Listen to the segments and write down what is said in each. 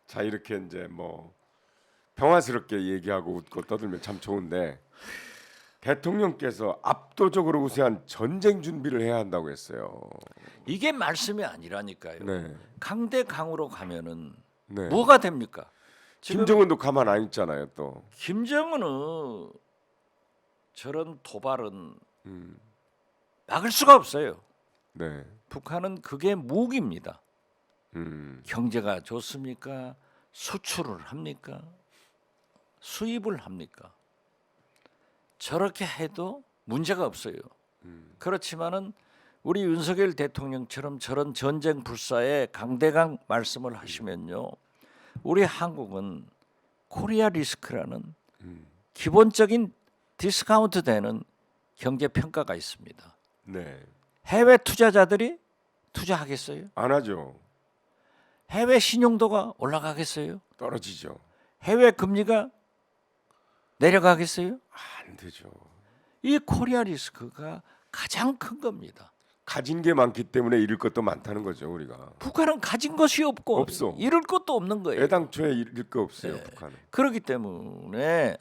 자 이렇게 이제 뭐 평화스럽게 얘기하고 웃고 떠들면 참 좋은데 대통령께서 압도적으로 우세한 전쟁 준비를 해야 한다고 했어요. 이게 말씀이 아니라니까요. 네, 강대강으로 가면은 네. 뭐가 됩니까? 지금 김정은도 가만 안 있잖아요. 또 김정은은 저런 도발은 음, 막을 수가 없어요. 네, 북한은 그게 무기입니다. 음, 경제가 좋습니까? 수출을 합니까? 수입을 합니까? 저렇게 해도 문제가 없어요. 그렇지만은 우리 윤석열 대통령처럼 저런 전쟁 불사에 강대강 말씀을 하시면요, 우리 한국은 코리아 리스크라는 기본적인 디스카운트되는 경제 평가가 있습니다. 네. 해외 투자자들이 투자하겠어요? 안 하죠. 해외 신용도가 올라가겠어요? 떨어지죠. 해외 금리가 내려가겠어요? 안 되죠. 이 코리아 리스크가 가장 큰 겁니다. 가진 게 많기 때문에 잃을 것도 많다는 거죠. 우리가 북한은 가진 것이 없고 없어. 잃을 것도 없는 거예요. 애당초에 잃을 거 없어요. 네. 북한은. 그렇기 때문에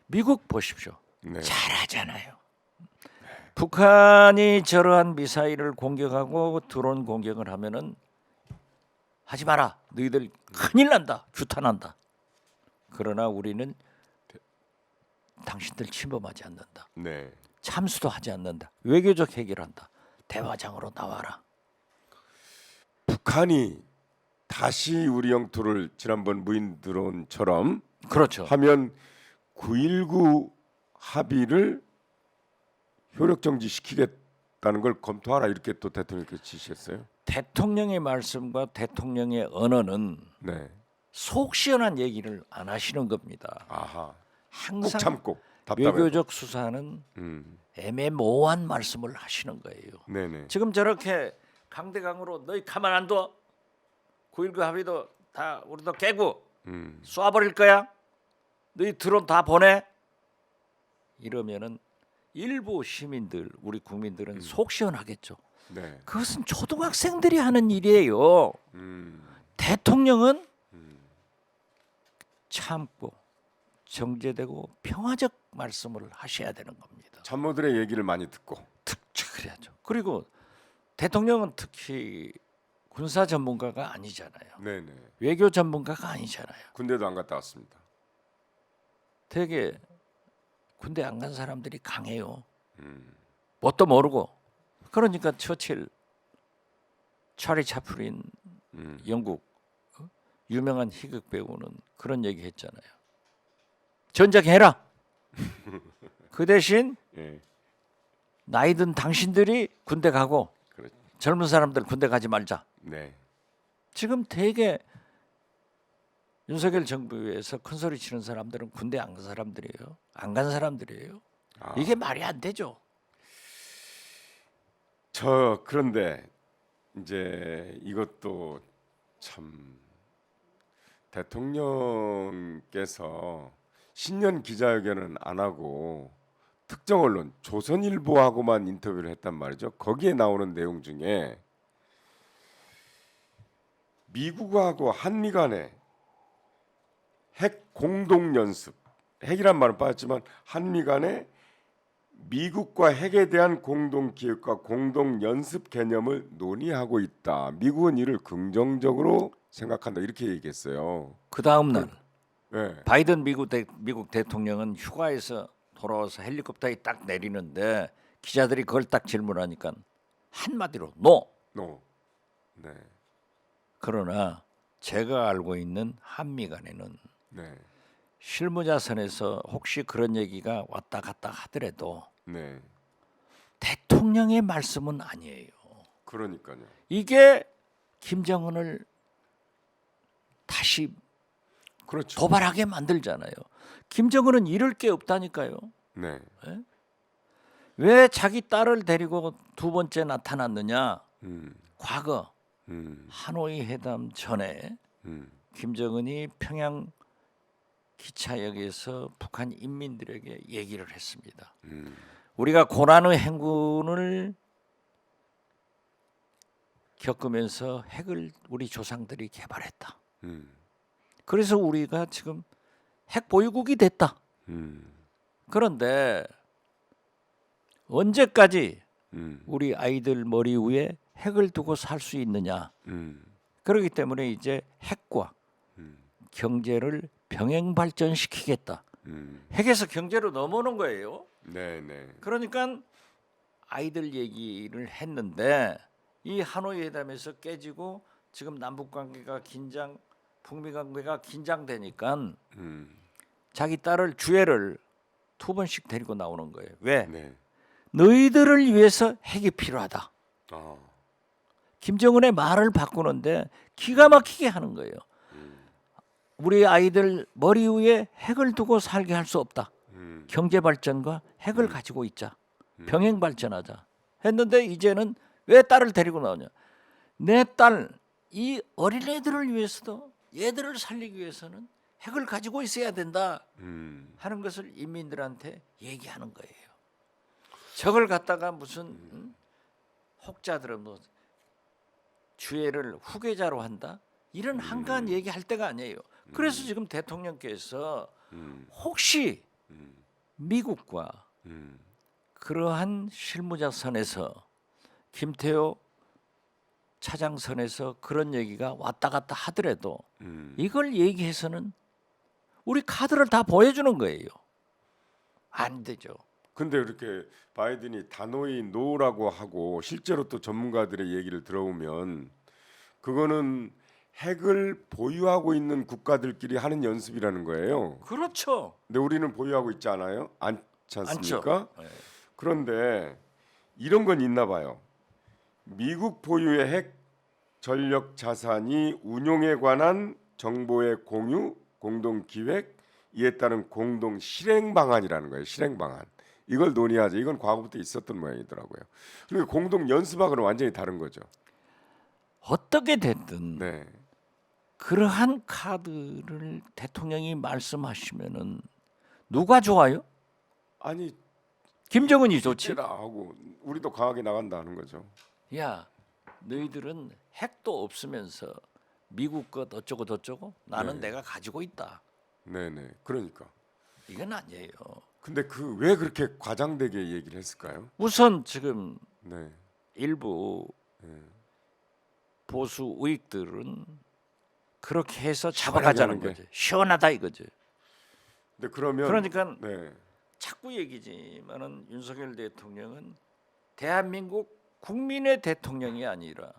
미국 보십시오. 네. 잘하잖아요. 북한이 저러한 미사일을 공격하고 드론 공격을 하면은 하지 마라. 너희들 큰일 난다. 규탄한다. 그러나 우리는 당신들 침범하지 않는다. 네. 참수도 하지 않는다. 외교적 해결한다. 대화장으로 나와라. 북한이 다시 우리 영토를 지난번 무인 드론처럼 그렇죠. 하면 9.19 합의를 효력 정지시키겠다는 걸 검토하라 이렇게 또 대통령께서 지시했어요. 대통령의 말씀과 대통령의 언어는 네. 속 시원한 얘기를 안 하시는 겁니다. 아하. 꼭 항상 참고 답답해. 외교적 수사는 애매모호한 말씀을 하시는 거예요. 네네. 지금 저렇게 강대강으로 너희 가만 안 둬. 9.19 합의도 다 우리도 깨고 쏴버릴 거야. 너희 드론 다 보내. 이러면은 일부 시민들, 우리 국민들은 속 시원하겠죠. 네. 그것은 초등학생들이 하는 일이에요. 대통령은 참고 정제되고 평화적 말씀을 하셔야 되는 겁니다. 참모들의 얘기를 많이 듣고. 그래야죠. 그리고 대통령은 특히 군사 전문가가 아니잖아요. 네네. 외교 전문가가 아니잖아요. 군대도 안 갔다 왔습니다. 되게 군대 안 간 사람들이 강해요. 뭣도 모르고. 그러니까 처칠, 찰리 차플린, 영국 유명한 희극 배우는 그런 얘기 했잖아요. 전쟁해라. 그 대신 예. 나이 든 당신들이 군대 가고 그렇죠. 젊은 사람들 군대 가지 말자. 네. 지금 되게 윤석열 정부에서 큰 소리 치는 사람들은 군대 안 간 사람들이에요. 안 간 사람들이에요. 아. 이게 말이 안 되죠. 그런데 이제 이것도 참 대통령께서 신년 기자회견은 안 하고 특정 언론 조선일보하고만 인터뷰를 했단 말이죠. 거기에 나오는 내용 중에 미국하고 한미 간의 핵 공동 연습, 핵이란 말은 빠졌지만 한미 간의 미국과 핵에 대한 공동 기획과 공동 연습 개념을 논의하고 있다. 미국은 이를 긍정적으로 생각한다. 이렇게 얘기했어요. 그 다음 날 네. 바이든 미국 대통령은 휴가에서 돌아와서 헬리콥터에 딱 내리는데 기자들이 그걸 딱 질문하니까 한마디로 노. 노. 네. 그러나 제가 알고 있는 한미 간에는 네. 실무자선에서 혹시 그런 얘기가 왔다 갔다 하더라도 네. 대통령의 말씀은 아니에요. 그러니까요. 이게 김정은을 다시 그렇죠. 도발하게 만들잖아요. 김정은은 잃을 게 없다니까요. 네. 왜 자기 딸을 데리고 두 번째 나타났느냐? 과거 하노이 회담 전에 김정은이 평양 기차역에서 북한 인민들에게 얘기를 했습니다. 우리가 고난의 행군을 겪으면서 핵을 우리 조상들이 개발했다. 그래서 우리가 지금 핵 보유국이 됐다. 음. 그런데 언제까지 음. 우리 아이들 머리 위에 핵을 두고 살 수 있느냐? 음. 그렇기 때문에 이제 핵과 경제를 병행 발전시키겠다. 핵에서 경제로 넘어오는 거예요. 네, 네. 그러니까 아이들 얘기를 했는데 이 하노이 회담에서 깨지고 지금 남북 관계가 긴장, 북미 관계가 긴장되니까 자기 딸을 주애를 2번씩 데리고 나오는 거예요. 왜? 네. 너희들을 위해서 핵이 필요하다. 아. 김정은의 말을 바꾸는데 기가 막히게 하는 거예요. 우리 아이들 머리 위에 핵을 두고 살게 할 수 없다. 경제 발전과 핵을 가지고 있자. 병행 발전하자. 했는데 이제는 왜 딸을 데리고 나오냐? 내 딸 이 어린애들을 위해서도 얘들을 살리기 위해서는 핵을 가지고 있어야 된다 하는 것을 인민들한테 얘기하는 거예요. 저걸 갖다가 무슨 혹자들은 뭐 주애를 후계자로 한다? 이런 한가한 얘기할 때가 아니에요. 그래서 지금 대통령께서 혹시 미국과 그러한 실무자 선에서 김태호 차장 선에서 그런 얘기가 왔다 갔다 하더라도 이걸 얘기해서는 우리 카드를 다 보여주는 거예요. 안 되죠. 근데 이렇게 바이든이 단호히 노라고 하고 실제로 또 전문가들의 얘기를 들어보면 그거는 핵을 보유하고 있는 국가들끼리 하는 연습이라는 거예요. 그렇죠. 근데 우리는 보유하고 있지 않아요? 않지 않습니까? 네. 그런데 이런 건 있나 봐요. 미국 보유의 핵 전력 자산이 운용에 관한 정보의 공유, 공동 기획, 이에 따른 공동 실행 방안이라는 거예요. 실행 방안. 이걸 논의하자. 이건 과거부터 있었던 모양이더라고요. 그리고 공동 연습하고는 완전히 다른 거죠. 어떻게 됐든 네. 그러한 카드를 대통령이 말씀하시면은 누가 좋아요? 아니 김정은이 좋지. 실제다 하고 우리도 강하게 나간다는 거죠. 야, 너희들은 핵도 없으면서 미국 것 어쩌고 저쩌고 나는 네. 내가 가지고 있다. 네네. 그러니까. 이건 아니에요. 근데 그 왜 그렇게 과장되게 얘기를 했을까요? 우선 지금 네. 일부 보수 우익들은 그렇게 해서 잡아가자는 시원하게 하는 거지. 시원하다 이거지. 근데 그러면 그러니까 네. 자꾸 얘기지만은 윤석열 대통령은 대한민국 국민의 대통령이 아니라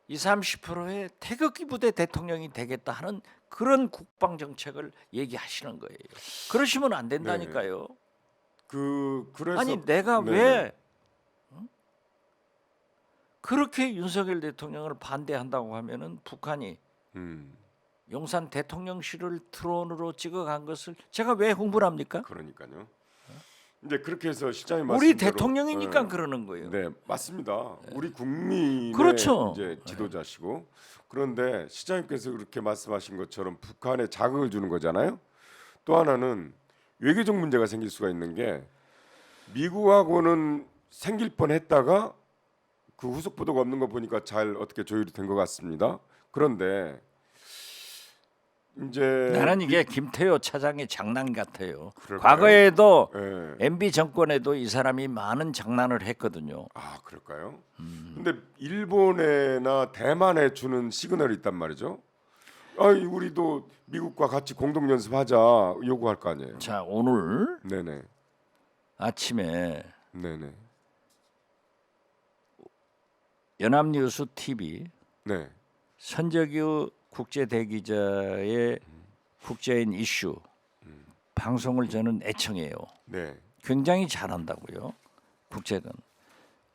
20, 30%의 태극기 부대 대통령이 되겠다 하는 그런 국방 정책을 얘기하시는 거예요. 그러시면 안 된다니까요. 그래서 아니 내가 네네. 왜 그렇게 윤석열 대통령을 반대한다고 하면은 북한이 용산 대통령실을 드론으로 찍어간 것을 제가 왜 흥분합니까? 그러니까요. 이제 그렇게 해서 시장님 우리 말씀대로 대통령이니까 네. 그러는 거예요. 네, 맞습니다. 우리 국민의 그렇죠. 이제 지도자시고 그런데 시장님께서 그렇게 말씀하신 것처럼 북한에 자극을 주는 거잖아요. 또 하나는 외교적 문제가 생길 수가 있는 게 미국하고는 생길 뻔했다가 그 후속 보도가 없는 거 보니까 잘 어떻게 조율이 된 것 같습니다. 그런데 이제 나는 이게 김태호 차장의 장난 같아요. 그럴까요? 과거에도 예. MB 정권에도 이 사람이 많은 장난을 했거든요. 아 그럴까요? 근데 일본에나 대만에 주는 시그널이 있단 말이죠. 아 우리도 미국과 같이 공동 연습하자 요구할 거 아니에요. 자, 오늘 네네. 아침에 네네. 연합뉴스 TV 네. 선재규 국제대기자의 국제인 이슈 방송을 저는 애청해요. 네. 굉장히 잘한다고요. 국제는.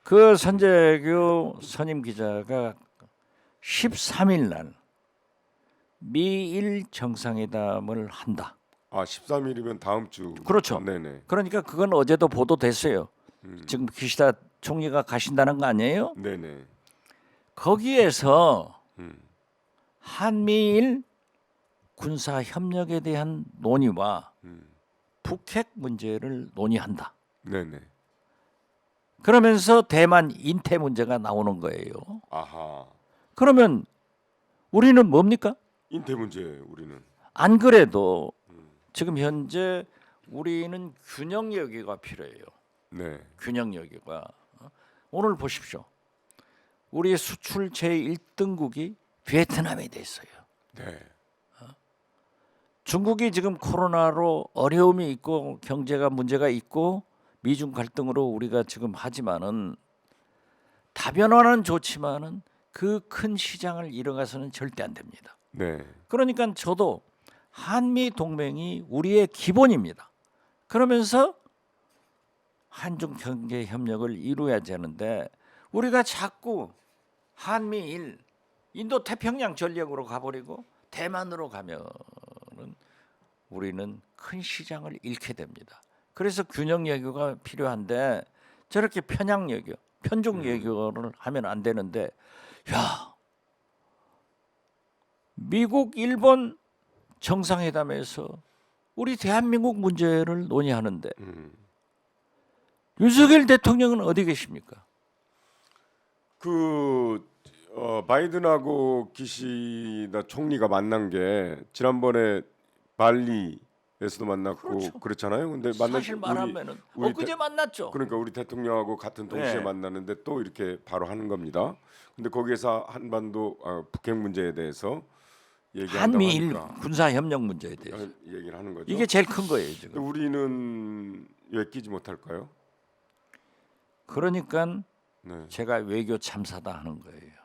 그 선재규 선임 기자가 13일 날 미일 정상회담을 한다. 아 13일이면 다음 주. 그렇죠. 네네. 그러니까 그건 어제도 보도됐어요. 지금 기시다 총리가 가신다는 거 아니에요? 네네. 거기에서 한미일 군사 협력에 대한 논의와 북핵 문제를 논의한다. 네네. 그러면서 대만 인태 문제가 나오는 거예요. 아하. 그러면 우리는 뭡니까? 인태 문제 우리는. 안 그래도 지금 현재 우리는 균형 여기가 필요해요. 네. 균형 여기가. 오늘 보십시오. 우리 수출 제1등국이 베트남이 돼 있어요. 네. 중국이 지금 코로나로 어려움이 있고 경제가 문제가 있고 미중 갈등으로 우리가 지금 하지만은 다변화는 좋지만은 그 큰 시장을 잃어가서는 절대 안 됩니다. 네. 그러니까 저도 한미 동맹이 우리의 기본입니다. 그러면서 한중 경제 협력을 이루어야 되는데 우리가 자꾸 한미일 인도 태평양 전략으로 가버리고 대만으로 가면은 우리는 큰 시장을 잃게 됩니다. 그래서 균형 외교가 필요한데 저렇게 편향 외교, 편중 외교를 하면 안 되는데 야 미국, 일본 정상회담에서 우리 대한민국 문제를 논의하는데 윤석열 대통령은 어디 계십니까? 바이든하고 기시다 총리가 만난 게 지난번에 발리에서도 만났고 그렇죠. 그렇잖아요. 근데 사실 말하면은 엊그제 만났죠. 그러니까 우리 대통령하고 같은 동시에 네. 만났는데 또 이렇게 바로 하는 겁니다. 근데 거기에서 한반도 북핵 문제에 대해서 얘기한다고 한미일 하니까 군사 협력 문제에 대해서 얘기를 하는 거죠. 이게 제일 큰 거예요 근데 지금. 우리는 왜 끼지 못할까요? 그러니까 네. 제가 외교 참사다 하는 거예요.